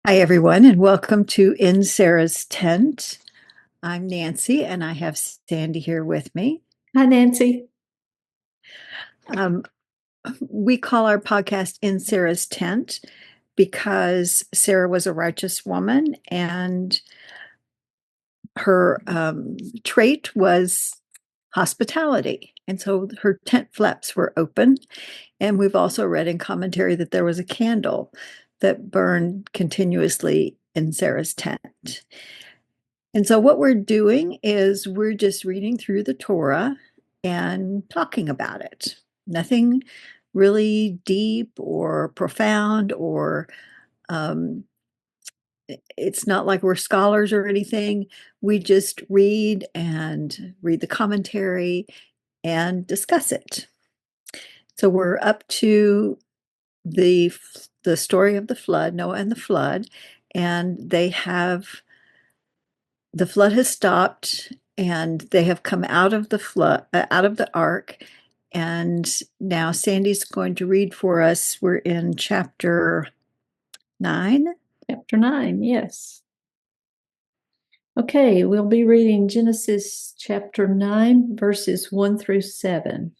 Hi, everyone, and welcome to In Sarah's Tent. I'm Nancy, and I have Sandy here with me. Hi, Nancy. Um, we call our podcast In Sarah's Tent because Sarah was a righteous woman, and her trait was hospitality. And so her tent flaps were open. And we've also read in commentary that there was a candle that burned continuously in Sarah's tent. And so, what we're doing is we're just reading through the Torah and talking about it. Nothing really deep or profound, or um, it's not like we're scholars or anything. We just read and read the commentary and discuss it. So, we're up to the the story of the flood, Noah and the flood, and the flood has stopped and they have come out of the flood, out of the ark. And now Sandy's going to read for us. We're in chapter 9. Chapter 9, yes. Okay, we'll be reading Genesis chapter 9, verses 1 through 7.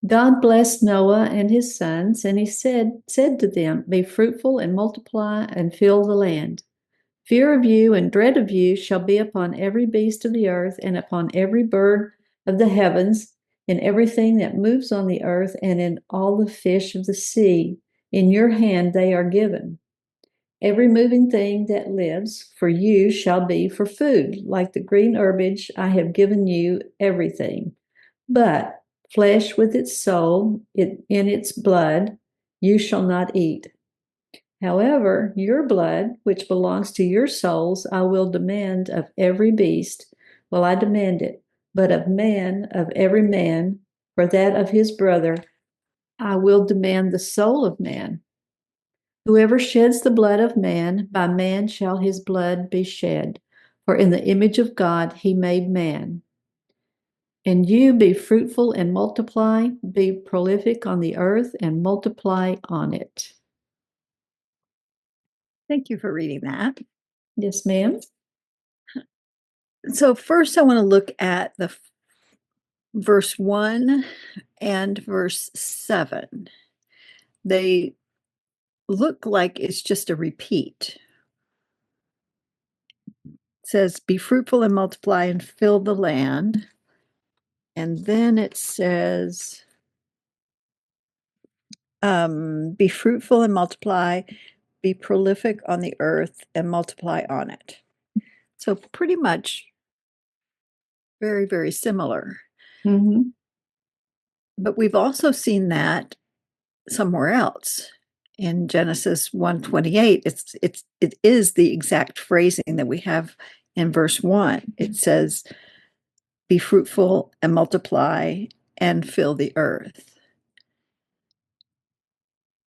God blessed Noah and his sons, and he said to them, "Be fruitful and multiply and fill the land. Fear of you and dread of you shall be upon every beast of the earth, and upon every bird of the heavens, and everything that moves on the earth, and in all the fish of the sea. In your hand they are given. Every moving thing that lives for you shall be for food, like the green herbage I have given you everything. But flesh with its soul in its blood you shall not eat. However, your blood, which belongs to your souls, I will demand of every beast. Well, I demand it, but of every man, for that of his brother, I will demand the soul of man. Whoever sheds the blood of man, by man shall his blood be shed. For in the image of God he made man. And you be fruitful and multiply, be prolific on the earth and multiply on it." Thank you for reading that. Yes, ma'am. So, first, I want to look at the verse 1 and verse 7. They look like it's just a repeat. It says, "Be fruitful and multiply and fill the land." And then it says, "Be fruitful and multiply, be prolific on the earth and multiply on it." So pretty much very, very similar. Mm-hmm. But we've also seen that somewhere else. In Genesis 1:28, it is the exact phrasing that we have in verse 1. It says, "Be fruitful and multiply and fill the earth."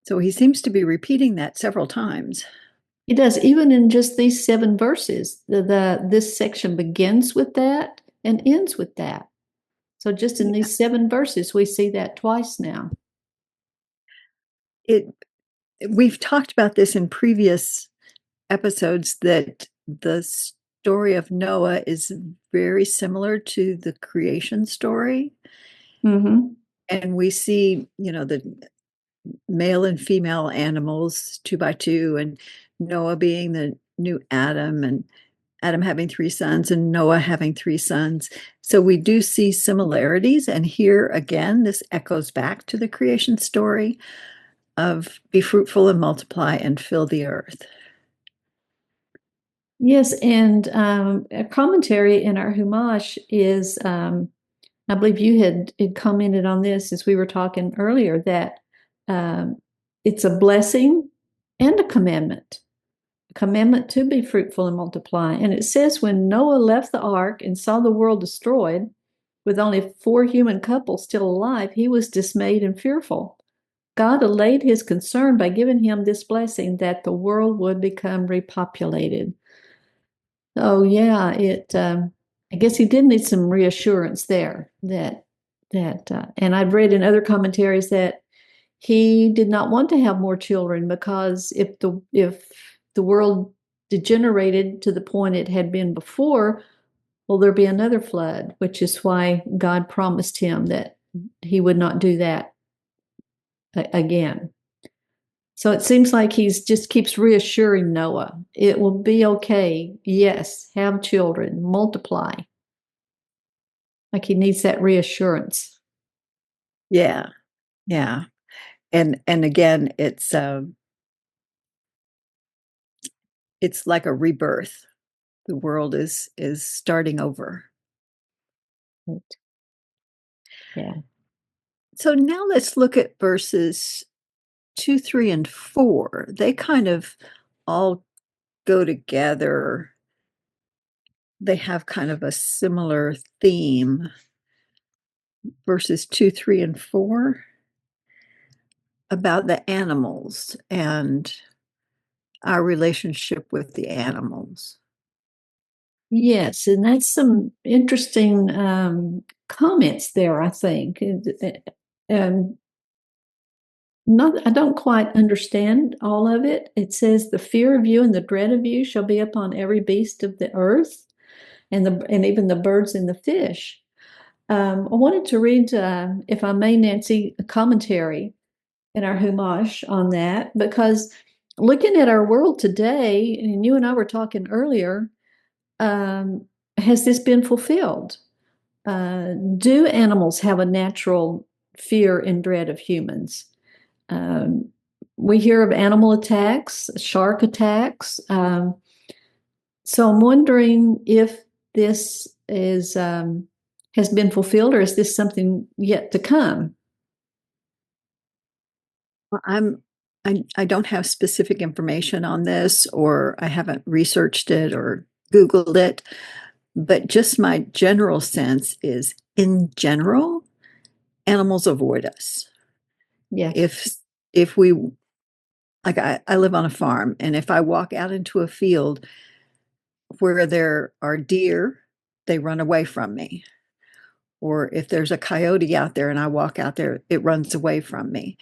So he seems to be repeating that several times. He does, even in just these 7 verses. This section begins with that and ends with that. So just in these 7 verses, we see that twice now. It We've talked about this in previous episodes, that the story of Noah is very similar to the creation story. Mm-hmm. And we see, the male and female animals 2 by 2, and Noah being the new Adam, and Adam having 3 sons, and Noah having 3 sons. So we do see similarities. And here again, this echoes back to the creation story of "Be fruitful and multiply and fill the earth." Yes, and a commentary in our Humash is, I believe you had commented on this as we were talking earlier, that um, it's a blessing and a commandment to be fruitful and multiply. And it says when Noah left the ark and saw the world destroyed, with only 4 human couples still alive, he was dismayed and fearful. God allayed his concern by giving him this blessing that the world would become repopulated. Oh yeah, I guess he did need some reassurance there and I've read in other commentaries that he did not want to have more children, because if the world degenerated to the point it had been before, well, there'd be another flood, which is why God promised him that he would not do that again. So it seems like he's just keeps reassuring Noah, it will be okay. Yes, have children, multiply. Like he needs that reassurance. Yeah. Yeah. And again, it's like a rebirth. The world is starting over. Right. Yeah. So now let's look at verses 2, 3, and 4. They kind of all go together. They have kind of a similar theme. Verses 2, 3, and 4 about the animals and our relationship with the animals. Yes, and that's some interesting comments there, I think. Not, I don't quite understand all of it. It says, "The fear of you and the dread of you shall be upon every beast of the earth, and even the birds and the fish." I wanted to read, if I may, Nancy, a commentary in our Humash on that, because looking at our world today, and you and I were talking earlier, has this been fulfilled? Do animals have a natural fear and dread of humans? Um, we hear of animal attacks, shark attacks. So I'm wondering if this is has been fulfilled, or is this something yet to come? I don't have specific information on this, or I haven't researched it or Googled it, but just my general sense is, in general, animals avoid us. Yeah. If we, like, I live on a farm, and if I walk out into a field where there are deer, they run away from me. Or if there's a coyote out there and I walk out there, it runs away from me.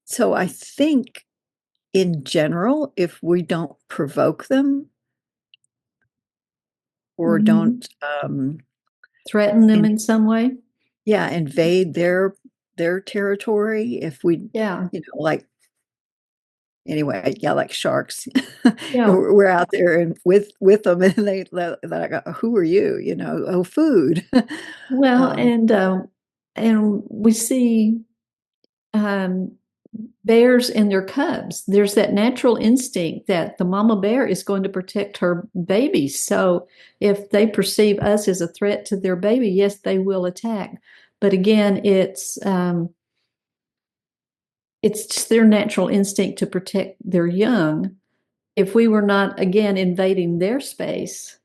So I think in general, if we don't provoke them or Mhm. don't, Threaten them in, in some way? yeah, invade their territory, if we, Yeah. like, anyway, yeah, like sharks. Yeah. We're out there and with them, and they like, who are you? Oh, food. Well, um, and we see um, bears and their cubs. There's that natural instinct that the mama bear is going to protect her babies. So if they perceive us as a threat to their baby, yes, they will attack. But again, it's just their natural instinct to protect their young. If we were not, again, invading their space,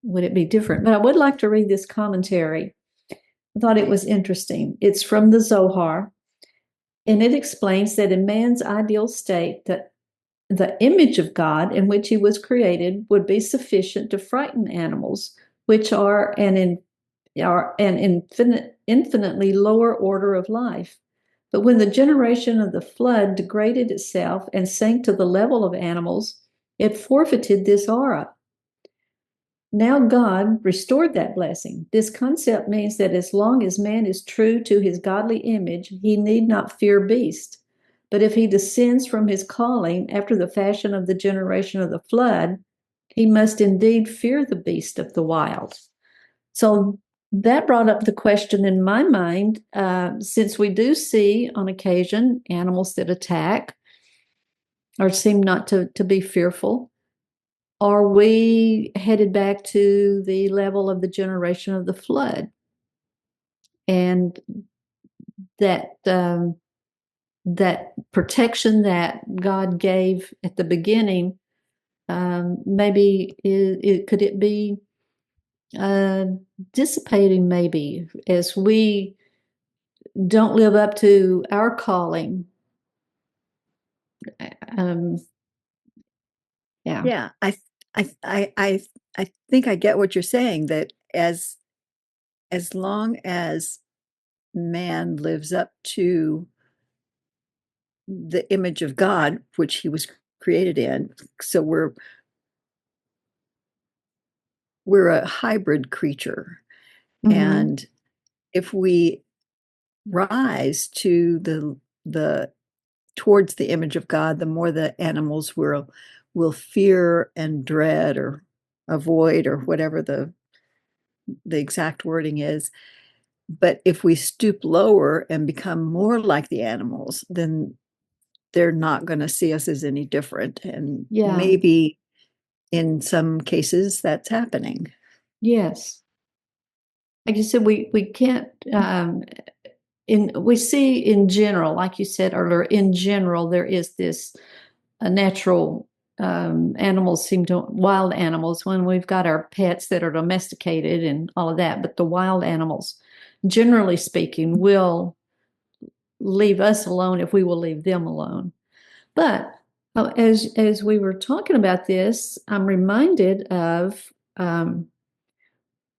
would it be different? But I would like to read this commentary. I thought it was interesting. It's from the Zohar, and it explains that in man's ideal state, that the image of God in which he was created would be sufficient to frighten animals, which are an infinitely lower order of life. But when the generation of the flood degraded itself and sank to the level of animals, it forfeited this aura. Now God restored that blessing. This concept means that as long as man is true to his godly image, he need not fear beast. But if he descends from his calling after the fashion of the generation of the flood, he must indeed fear the beast of the wild. So that brought up the question in my mind, since we do see on occasion animals that attack or seem not to be fearful, are we headed back to the level of the generation of the flood? And that protection that God gave at the beginning, maybe could it be uh, dissipating, maybe, as we don't live up to our calling? Um, yeah. yeah, I think I get what you're saying, that as long as man lives up to the image of God, which he was created in. So we're a hybrid creature. And if we rise to the towards the image of God, the more the animals will fear and dread or avoid or whatever the exact wording is. But if we stoop lower and become more like the animals, then they're not going to see us as any different. And maybe in some cases that's happening. Yes. Like you said, we can't we see in general, like you said earlier, in general, there is this natural animals wild animals, when we've got our pets that are domesticated and all of that, but the wild animals, generally speaking, will leave us alone if we will leave them alone. But as we were talking about this, I'm reminded of when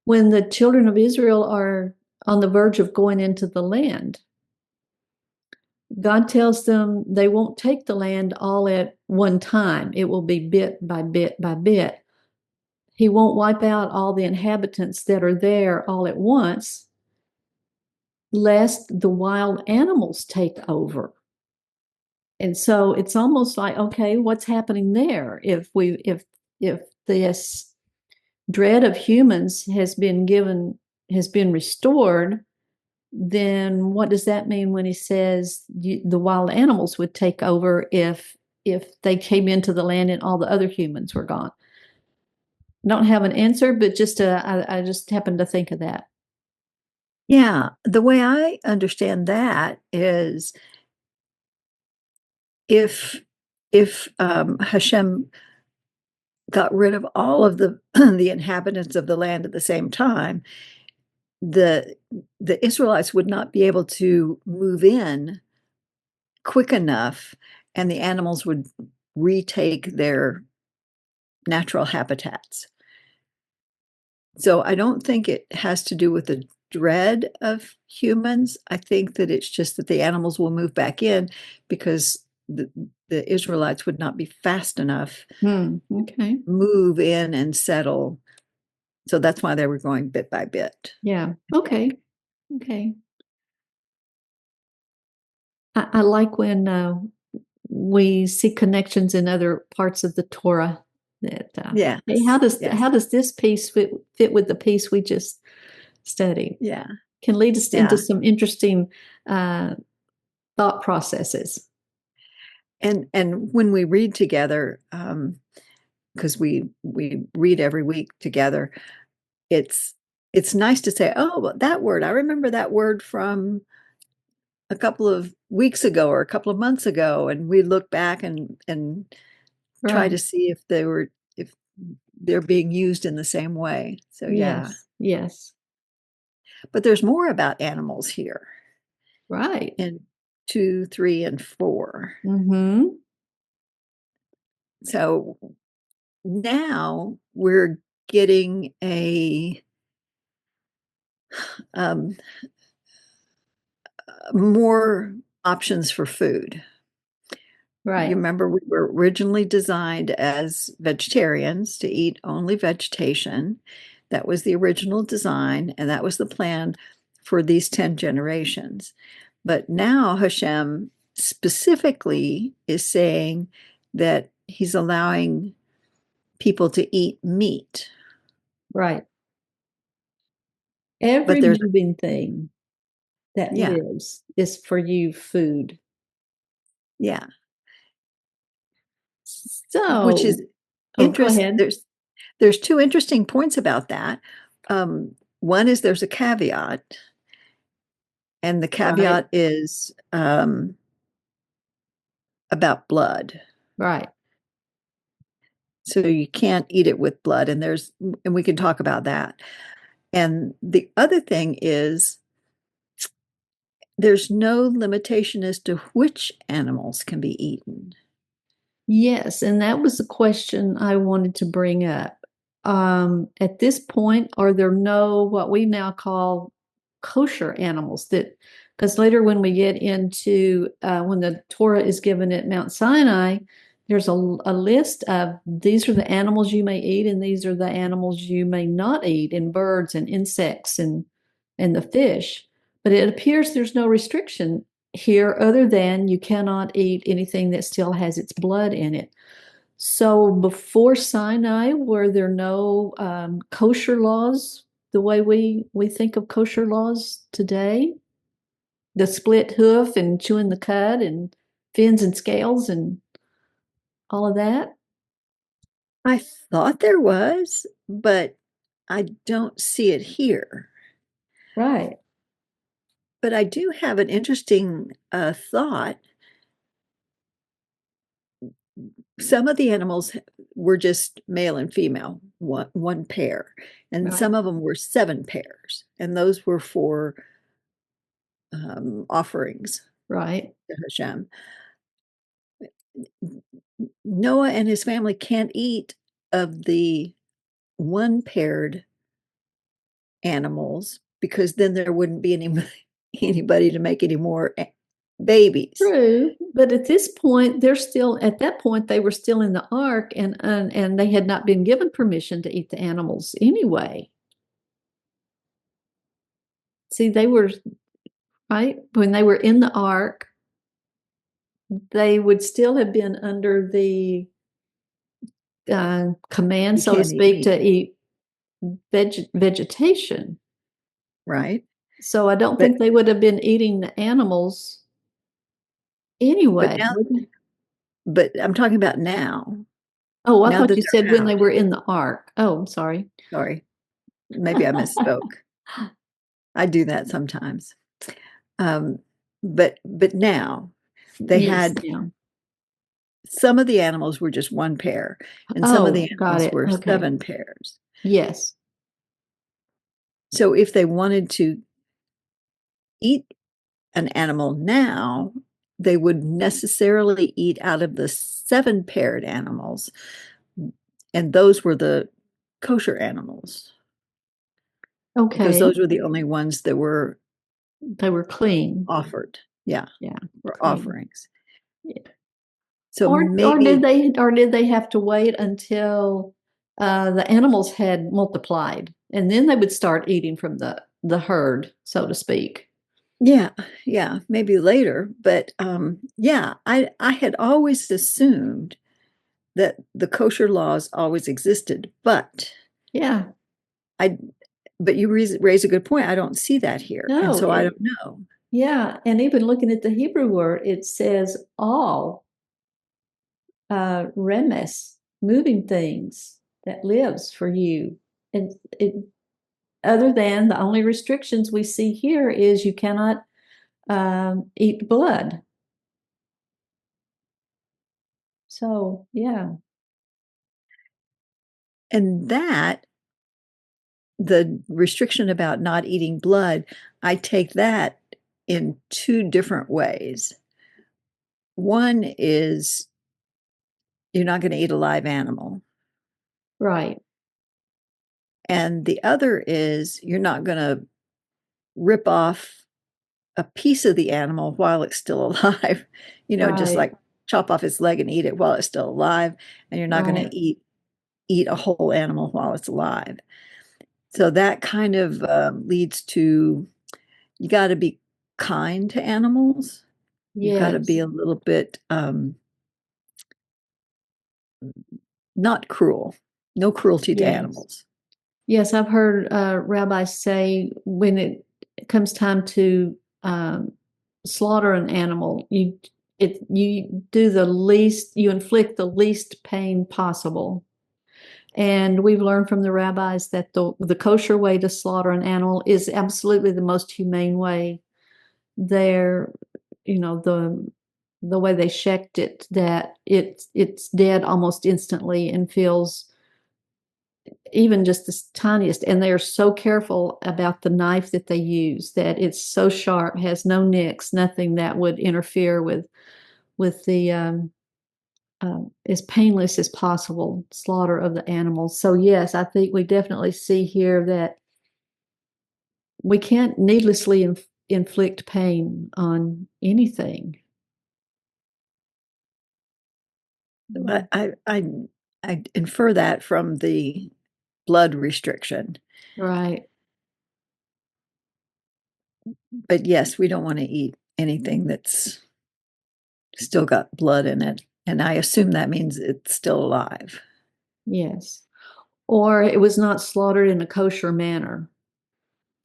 the children of Israel are on the verge of going into the land. God tells them they won't take the land all at one time. It will be bit by bit by bit. He won't wipe out all the inhabitants that are there all at once, lest the wild animals take over. And so it's almost like, okay, what's happening there? If this dread of humans has been restored, then what does that mean when he says the wild animals would take over if they came into the land and all the other humans were gone? Don't have an answer, but I just happened to think of that. Yeah, the way I understand that is if Hashem got rid of all of the the inhabitants of the land at the same time, the Israelites would not be able to move in quick enough, and the animals would retake their natural habitats. So I don't think it has to do with the dread of humans. I think that it's just that the animals will move back in because the Israelites would not be fast enough Okay. move in and settle. So that's why they were going bit by bit. Yeah. Okay. I like when we see connections in other parts of the Torah. That hey, how does this piece fit with the piece we just studied? Yeah, can lead us into some interesting thought processes. And when we read together, because we read every week together, it's nice to say, oh, that word, I remember that word from a couple of weeks ago or a couple of months ago, and we look back and try to see if they're being used in the same way. So yes. But there's more about animals here, right? In 2, 3, and 4. So now we're getting more options for food. Right. You remember we were originally designed as vegetarians to eat only vegetation. That was the original design, and that was the plan for these 10 generations. But now Hashem specifically is saying that he's allowing people to eat meat. Right. Every moving thing that lives is for you food. Yeah. So, which is interesting. There's 2 interesting points about that. One is there's a caveat, and the caveat is about blood. Right. So you can't eat it with blood, and we can talk about that. And the other thing is there's no limitation as to which animals can be eaten. Yes, and that was the question I wanted to bring up. At this point, are there no what we now call kosher animals? That Because later when we get into when the Torah is given at Mount Sinai, there's a list of these are the animals you may eat and these are the animals you may not eat, and birds and insects and the fish. But it appears there's no restriction here other than you cannot eat anything that still has its blood in it. So before Sinai, were there no kosher laws the way we think of kosher laws today? The split hoof and chewing the cud and fins and scales and all of that? I thought there was, but I don't see it here. Right. But I do have an interesting thought. Some of the animals were just male and female, one pair, and Right. some of them were 7 pairs, and those were for offerings Right. to HaShem. Noah and his family can't eat of the one-paired animals because then there wouldn't be anybody to make any more babies. True, but at this point, they're still at that point they were still in the ark, and they had not been given permission to eat the animals anyway. See, they were right when they were in the ark. They would still have been under the command, You so to can't eat speak, meat, to eat vegetation. right? So I don't But think they would have been eating the animals but anyway. now, but I'm talking about now. Oh, I Now thought that you said they're when they out. were in the ark. Oh, I'm sorry. Sorry, maybe I misspoke. I do that sometimes. Um, but now they Yes, had yeah. some of the animals were just one pair, and some of Oh, the got animals it. were Okay. 7 pairs. Yes. So if they wanted to eat an animal now, they would necessarily eat out of the 7 paired animals, and those were the kosher animals because Okay. those were the only ones that were They were clean. offered. Yeah, Yeah, for clean. offerings. Yeah. So Or maybe, did they have to wait until the animals had multiplied and then they would start eating from the herd, so to speak? yeah, yeah, maybe later. But yeah, I had always assumed that the kosher laws always existed, Yeah. I but you raise a good point. I don't see that here, and No, so I don't know. yeah. And even looking at the Hebrew word, it says all remes, moving things that lives for you. And it other than the only restrictions we see here is you cannot eat blood. So, yeah. And that the restriction about not eating blood, I take that in 2 different ways. One is you're not going to eat a live animal. Right. And the other is you're not going to rip off a piece of the animal while it's still alive, just Right. like chop off its leg and eat it while it's still alive. And you're not going Right. to eat a whole animal while it's alive. So that kind of leads to you got to be kind to animals. You've got to be Yes. a little bit not cruel. No cruelty to Yes. animals. Yes, I've heard rabbis say when it comes time to slaughter an animal, you do the least, you inflict the least pain possible. And we've learned from the rabbis that the kosher way to slaughter an animal is absolutely the most humane way. They're, the way they checked it, that it's dead almost instantly and feels even just the tiniest. And they are so careful about the knife that they use that it's so sharp, has no nicks, nothing that would interfere with the as painless as possible slaughter of the animals. So yes, I think we definitely see here that we can't needlessly inflict pain on anything. I infer that from the blood restriction. Right. But yes, we don't want to eat anything that's still got blood in it. And I assume that means it's still alive. Yes. Or it was not slaughtered in a kosher manner,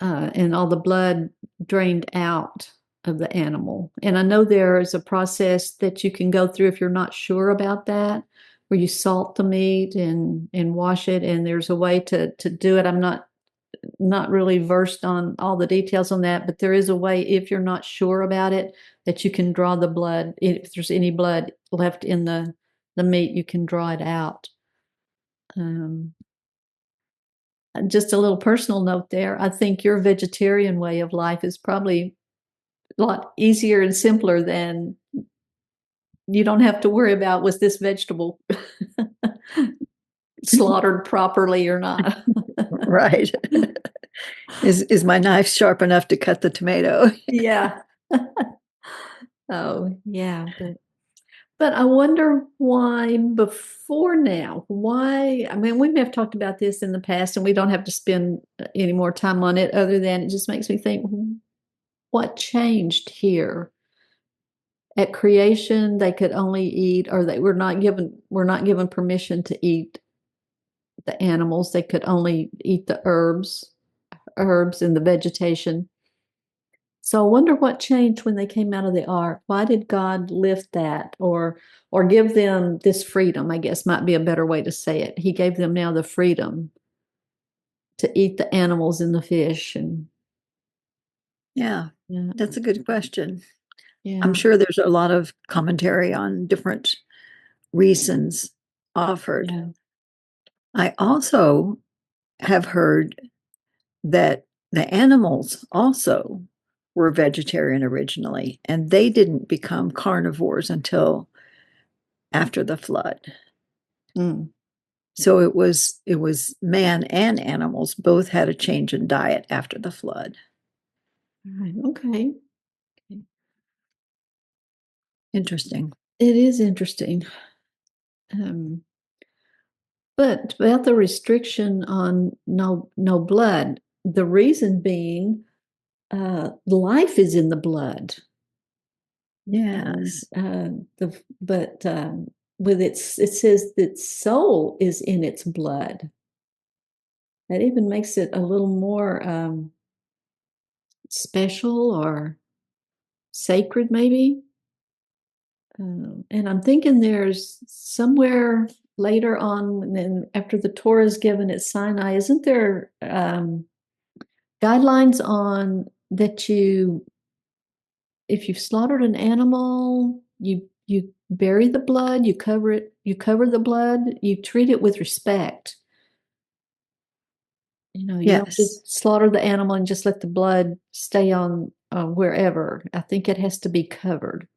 and all the blood drained out of the animal. And I know there is a process that you can go through if you're not sure about that, where you salt the meat and wash it. And there's a way to do it. I'm not really versed on all the details on that, but there is a way, if you're not sure about it, that you can draw the blood. If there's any blood left in the meat, you can draw it out. Just a little personal note there. I think your vegetarian way of life is probably a lot easier and simpler than you don't have to worry about, was this vegetable slaughtered properly or not? Right. Is my knife sharp enough to cut the tomato? Yeah. Oh, yeah. But I wonder why before now, why, I mean, we may have talked about this in the past and we don't have to spend any more time on it, other than it just makes me think, what changed here? At creation, they could only eat, or they were not given permission to eat the animals. They could only eat the herbs and the vegetation. So I wonder what changed when they came out of the ark. Why did God lift that, or give them this freedom? I guess might be a better way to say it. He gave them now the freedom to eat the animals and the fish. And Yeah, yeah, that's a good question. yeah, I'm sure there's a lot of commentary on different reasons offered. yeah. I also have heard that the animals also were vegetarian originally, and they didn't become carnivores until after the flood. Mm. So it was man and animals both had a change in diet after the flood. Right. Okay. Interesting. It is interesting. Um, but about the restriction on no blood, the reason being, life is in the blood. Yes. But with it says that soul is in its blood. That even makes it a little more special or sacred, maybe. And I'm thinking there's somewhere later on, and then after the Torah is given at Sinai, isn't there guidelines on that if you've slaughtered an animal, you bury the blood, you cover the blood, you treat it with respect. You don't Yes. just slaughter the animal and just let the blood stay on wherever. I think it has to be covered.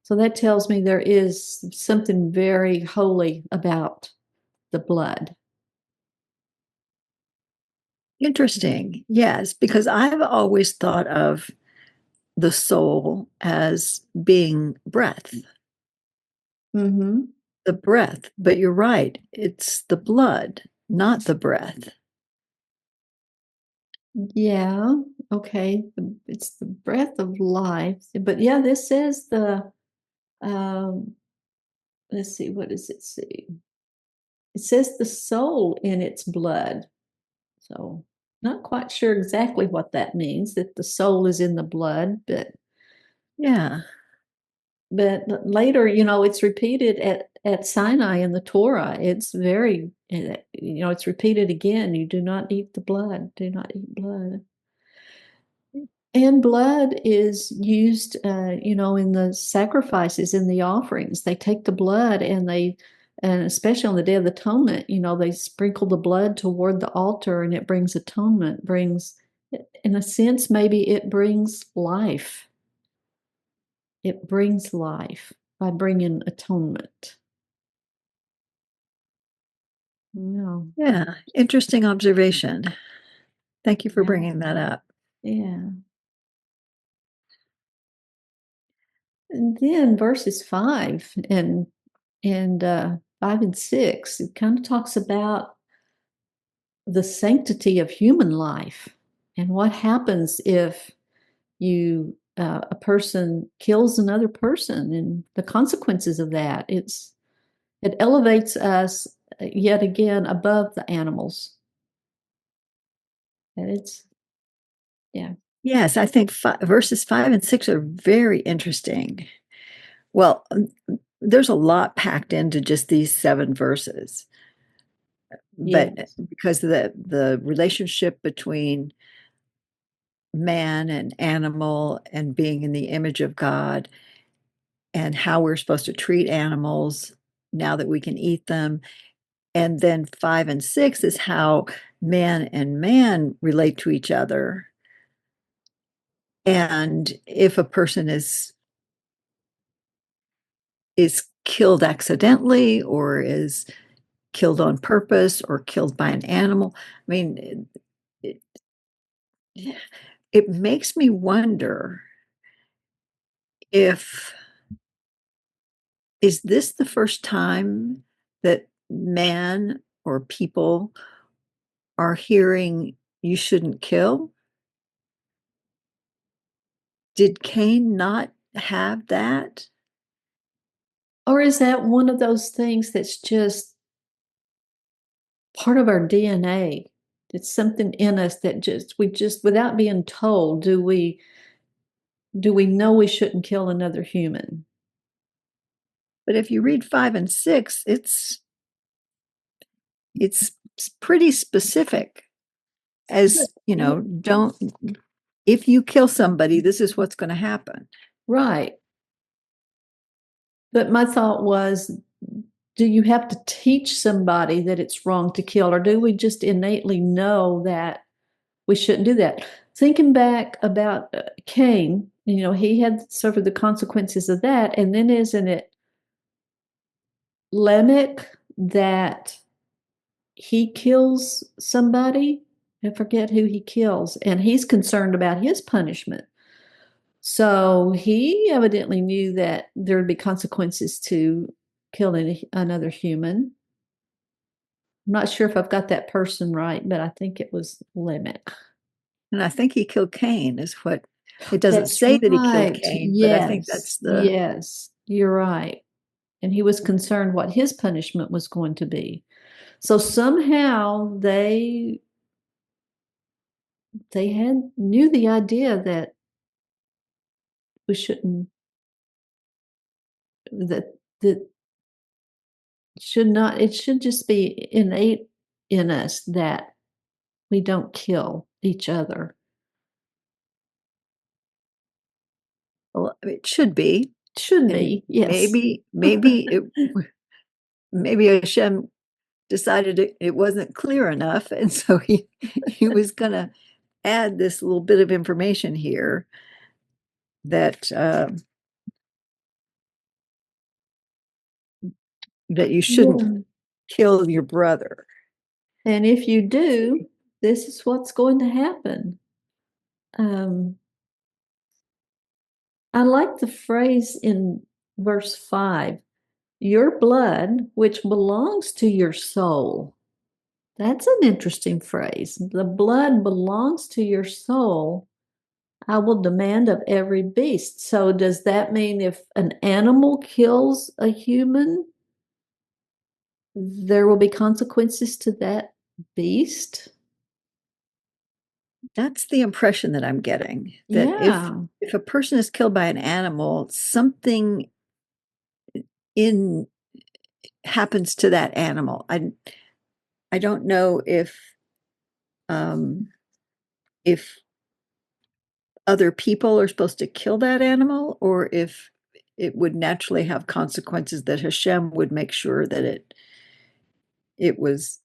So that tells me there is something very holy about the blood. Interesting. Yes, because I've always thought of the soul as being breath, Mm-hmm. the breath. But you're right, it's the blood, not the breath. Yeah. Okay. It's the breath of life. But yeah, this says um, let's see, what does it say? It says the soul in its blood. So not quite sure exactly what that means, that the soul is in the blood, Yeah. but later, it's repeated at Sinai in the Torah. It's very, it's repeated again. You do not eat the blood. Do not eat blood. And blood is used, in the sacrifices, in the offerings. They take the blood and especially on the Day of Atonement, they sprinkle the blood toward the altar, and it brings atonement, in a sense, maybe it brings life. It brings life by bringing atonement. Yeah. Yeah. Interesting observation. Thank you for Yeah. bringing that up. Yeah. And then verses 5 and 6, it kind of talks about the sanctity of human life and what happens if a person kills another person and the consequences of that. It elevates us yet again above the animals. And yeah. Yes, I think verses 5 and 6 are very interesting. Well, there's a lot packed into just these 7 verses, but Yes. because of the relationship between man and animal and being in the image of God and how we're supposed to treat animals now that we can eat them. And then 5 and 6 is how man and man relate to each other. And if a person is killed accidentally or is killed on purpose or killed by an animal, I mean, it, it makes me wonder if is this the first time that man or people are hearing you shouldn't kill? Did Cain not have that? Or is that one of those things that's just part of our DNA? It's something in us that we just without being told, do we know we shouldn't kill another human? But if you read 5 and 6, it's pretty specific as, don't, if you kill somebody, this is what's going to happen. Right. But my thought was, do you have to teach somebody that it's wrong to kill, or do we just innately know that we shouldn't do that? Thinking back about Cain, he had suffered the consequences of that. And then isn't it Lamech that he kills somebody? I forget who he kills, and he's concerned about his punishment. So he evidently knew that there would be consequences to killing another human. I'm not sure if I've got that person right, but I think it was Lamech. And I think he killed Cain, is what it doesn't That's say that he killed right. Cain, but I think Yes. that's the. Yes. You're right. And he was concerned what his punishment was going to be. So somehow they had knew the idea that we shouldn't that should not it should just be innate in us that we don't kill each other. Well, it should be. Should And be, yes. maybe Hashem decided it wasn't clear enough, and so he was going to add this little bit of information here that that you shouldn't Yeah. kill your brother. And if you do, this is what's going to happen. I like the phrase in verse 5, your blood, which belongs to your soul. That's an interesting phrase. The blood belongs to your soul. I will demand of every beast. So does that mean if an animal kills a human, there will be consequences to that beast? That's the impression that I'm getting, that Yeah. if a person is killed by an animal, something in happens to that animal. I don't know um, if other people are supposed to kill that animal or if it would naturally have consequences that Hashem would make sure that it was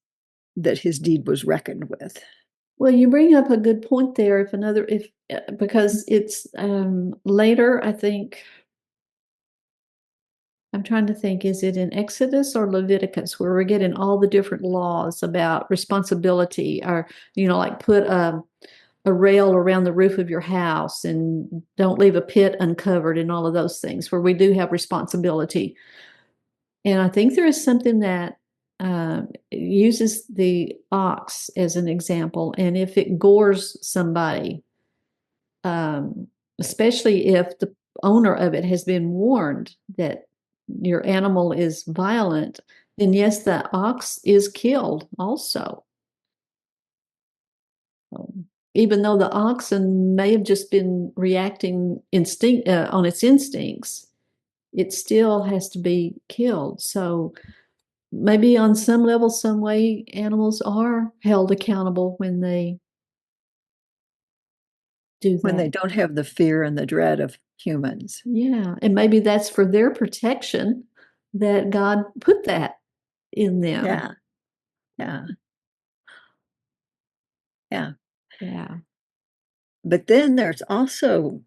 that his deed was reckoned with. Well, you bring up a good point there. If because it's later, I think I'm trying to think, is it in Exodus or Leviticus where we're getting all the different laws about responsibility, or like put a a rail around the roof of your house and don't leave a pit uncovered and all of those things where we do have responsibility. And I think there is something that uses the ox as an example. And if it gores somebody, especially if the owner of it has been warned that your animal is violent, then yes, the ox is killed also. Even though the oxen may have just been reacting on its instincts, it still has to be killed. So maybe on some level, some way, animals are held accountable when they do that. When they don't have the fear and the dread of humans. Yeah. And maybe that's for their protection that God put that in them. Yeah. Yeah. Yeah. Yeah. But then there's also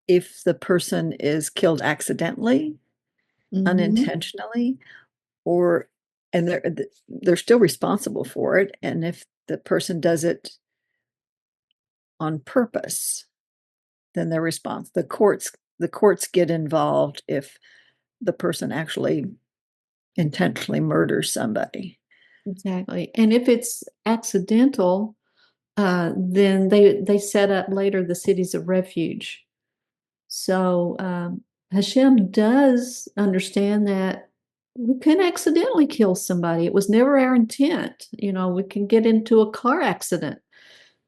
if the person is killed accidentally, unintentionally, or and they're still responsible for it. And if the person does it on purpose, then they're responsible. The courts get involved if the person actually intentionally murders somebody. Exactly. And if it's accidental, then they set up later the cities of refuge. So Hashem does understand that we can accidentally kill somebody. It was never our intent. You know, we can get into a car accident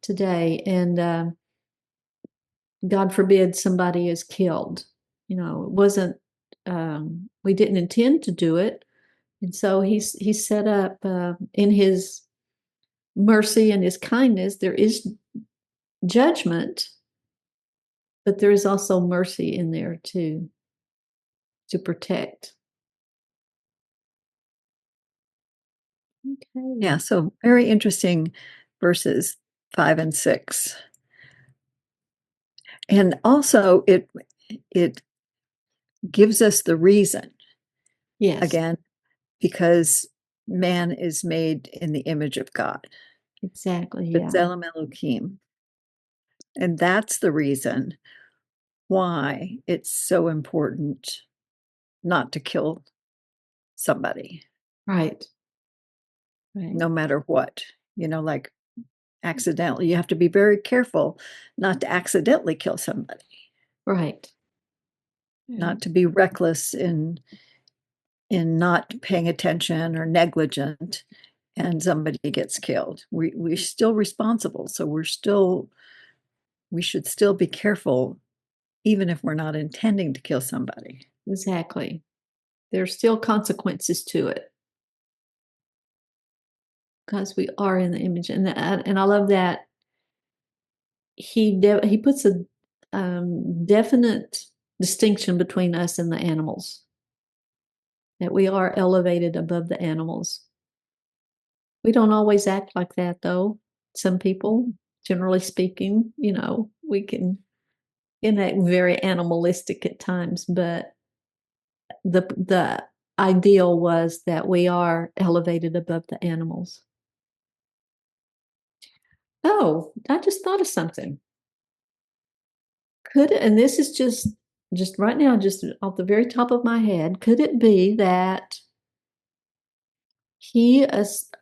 today, and God forbid somebody is killed. You know, it wasn't. We didn't intend to do it, and so he set up in His mercy and His kindness. There is judgment, but there is also mercy in there too, to protect. Okay. Yeah, so very interesting verses 5 and 6. And also it gives us the reason. Yes. Again, because man is made in the image of God. Exactly. Yeah. B'Tselem Elohim. And that's the reason why it's so important not to kill somebody. Right. Right. No matter what. Like accidentally. You have to be very careful not to accidentally kill somebody. Right. Not to be reckless in not paying attention or negligent and somebody gets killed. We're still responsible. So we should still be careful, even if we're not intending to kill somebody. Exactly. There's still consequences to it because we are in the image, and I love that he puts a definite distinction between us and the animals. That we are elevated above the animals. We don't always act like that, though. Some people, generally speaking, we can act very animalistic at times, but the ideal was that we are elevated above the animals. Oh, I just thought of something. And this is just right now, just off the very top of my head, could it be that he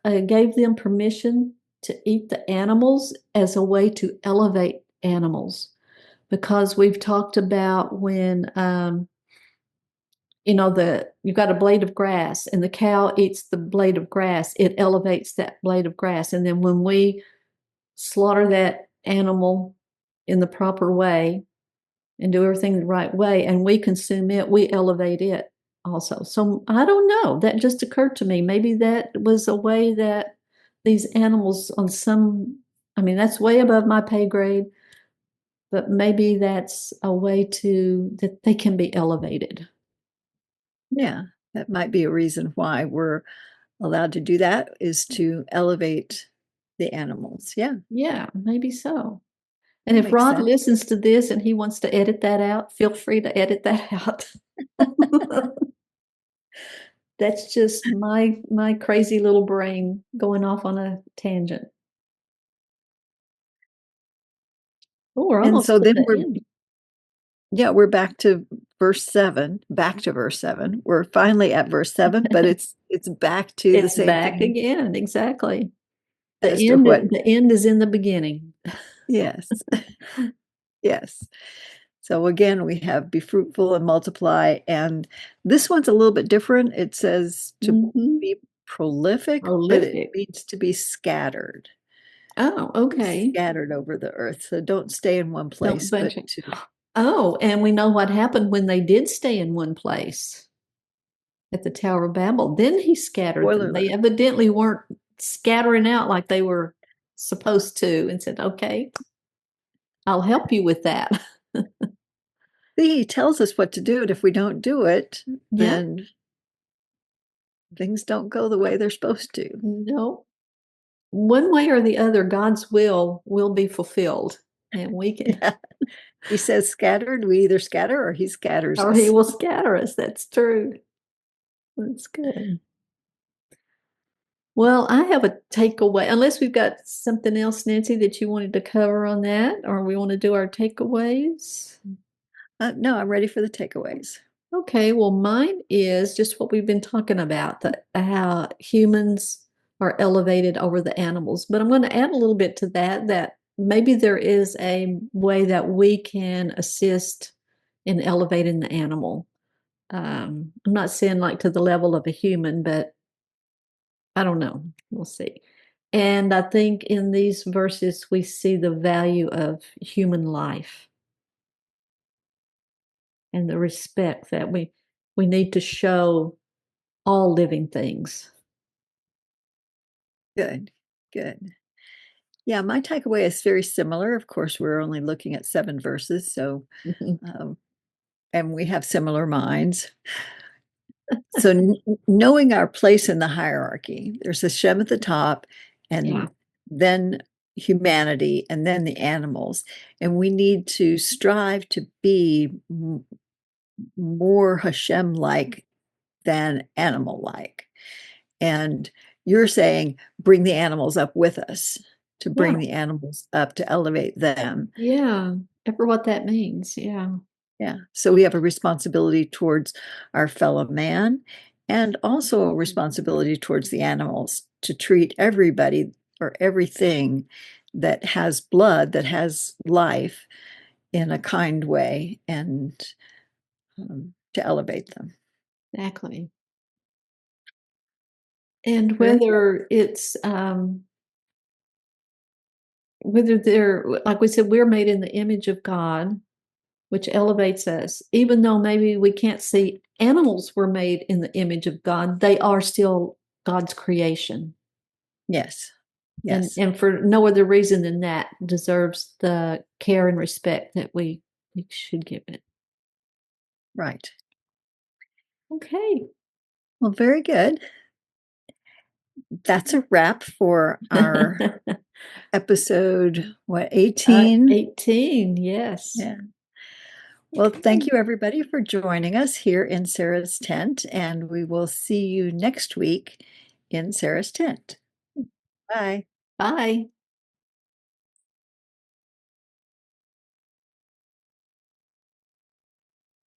gave them permission to eat the animals as a way to elevate animals? Because we've talked about when you've got a blade of grass and the cow eats the blade of grass, it elevates that blade of grass. And then when we slaughter that animal in the proper way and do everything the right way and we consume it, we elevate it also. So I don't know. That just occurred to me. Maybe that was a way that these animals that's way above my pay grade, but maybe that's a way that they can be elevated. Yeah, that might be a reason why we're allowed to do that, is to elevate the animals. Yeah. Yeah, maybe so. And if Makes Rod sense. listens to this and he wants to edit that out, feel free to edit that out. That's just my crazy little brain going off on a tangent. Oh, we're And almost so to then the end. we're back to verse 7, back to verse 7. We're finally at verse 7, but it's back to the It's same back thing again, exactly. as to what, The end is in the beginning. yes, yes. So again, we have be fruitful and multiply. And this one's a little bit different. It says to Mhm. be prolific, but it Prolific. means to be scattered, Oh, okay. scattered over the earth. So don't stay in one Don't place, but bunch it. to Oh, and we know what happened when they did stay in one place at the Tower of Babel. Then he scattered spoiler them. They alert. evidently weren't scattering out like they were supposed to, and said, okay, I'll help you with that. He tells us what to do, and if we don't do it, Yeah. then things don't go the way they're supposed to. No. One way or the other, God's will be fulfilled. And we can, Yeah. He says scattered, we either scatter or he scatters or he us. will scatter us. That's true. That's good. Well, I have a takeaway, unless we've got something else, Nancy, that you wanted to cover on that, or we want to do our takeaways. No, I'm ready for the takeaways. Okay, well, mine is just what we've been talking about, how humans are elevated over the animals. But I'm going to add a little bit to that, that maybe there is a way that we can assist in elevating the animal. I'm not saying like to the level of a human, but I don't know. We'll see. And I think in these verses, we see the value of human life and the respect that we need to show all living things. Good, good. Yeah, my takeaway is very similar. Of course, we're only looking at 7 verses, so um, and we have similar minds. So knowing our place in the hierarchy, there's HaShem at the top, Yeah, and then humanity, and then the animals, and we need to strive to be more HaShem-like than animal-like. And you're saying bring the animals up with us, to yeah, bring the animals up, to elevate them. yeah. Ever what that means. Yeah, Yeah. So we have a responsibility towards our fellow man and also a responsibility towards the animals to treat everybody or everything that has blood, that has life, in a kind way, and to elevate them. exactly. And Very good. whether they're, like we said, we're made in the image of God, which elevates us. Even though maybe we can't see animals were made in the image of God, they are still God's creation. Yes. And Yes. and for no other reason than that deserves the care and respect that we should give it. Right. Okay. Well, very good. That's a wrap for our episode, what, 18? 18, yes. Yeah. Well, thank you everybody for joining us here in Sarah's tent, and we will see you next week in Sarah's tent. Bye. Bye.